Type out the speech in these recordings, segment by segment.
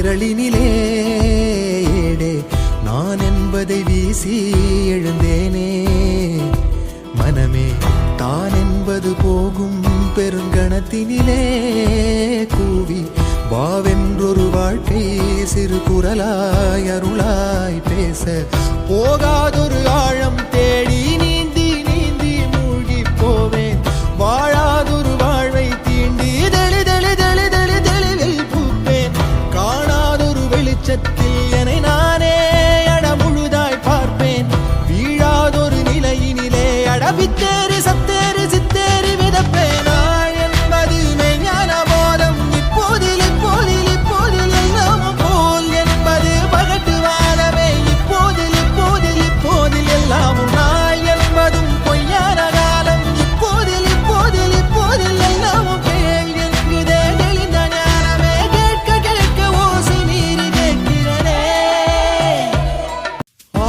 கரளினிலே நான் என்பதை வீசி எழுந்தேனே. மனமே தான் என்பது போகும் பெருங்கணத்தினிலே கூவி வாவென்றொரு வாழ்க்கை சிறு குரலாய் அருளாய் பேச போகாதொரு ஆழம் தேடி நீந்தி நீந்தி மூழ்கி போவேன். வாழாதொரு வாழ்வை தீண்டி தெளி தெளி தெளி தெளி தெளிவில் பூப்பேன். காணாதொரு வெளிச்சத்தில் என்னை நானே முழுதாய் பார்ப்பேன். வீழாதொரு நிலையினிலே அடவித்தேறி சத்தேறி சித்தேறி விதப்பேன். நாள் என்பது மெய்ஞான போதம் இப்போதில் இப்போதில் இப்போதில் எல்லாம் போல் என்பது பகட்டு வாழவே இப்போதில் இப்போதில் இப்போதில் எல்லாமும். நாள் என்பதும் பொய்யான காலம் இப்போதில் இப்போதில் இப்போதில் எல்லாமும் கேள் என்கிறதே தெளிந்த ஞானமே. கேட்க கேட்க ஓசை மீறி கேட்கிறனே.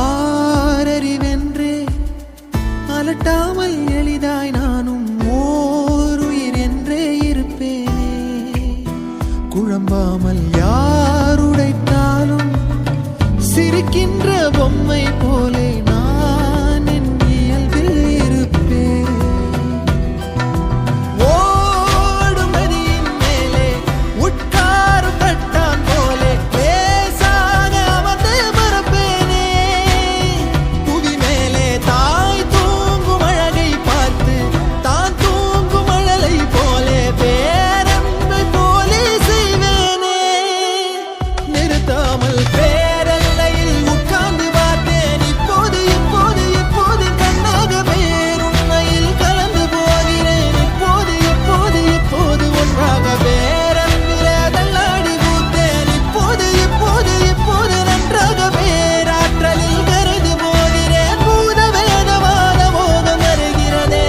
ஆரறிவென்றே அலட்டாமல் எளிதாய் நானும் ஓருயிர் என்றே இருப்பேனே. குழம்பாமல் யாருடைத்தாலும் சிரிக்கின்ற பொம்மை போலே நான் என் இயல்பில் இருப்பேன். ஓடும் நதியின் மேலே உட்காரும் கட்டான் போலே லேசாக அமர்ந்து மறப்பேனே. புவி மேலே தாய் தூங்கும் அழகை பார்த்து தான் தூங்கும் அழலை போலே பேரன்பை போலே செய்வேனே. நிறுத்தாமல் பேரல்லையில் உட்கார்ந்து பார்த்தேன். இப்போது இப்போது இப்போது கண்ணாக பேருண்மையில் கலந்து போகிறேன். இப்போது இப்போது இப்போது ஒன்றாக பேரன்பிலே தள்ளாடி பூத்தேன். இப்போது இப்போது இப்போது நன்றாக பேராற்றலில் கரைந்து போகிறேன். பூத வேதவாத மோகம் வருகிறதே.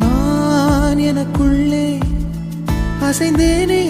நான் எனக்குள்ளே அசைந்தேனே.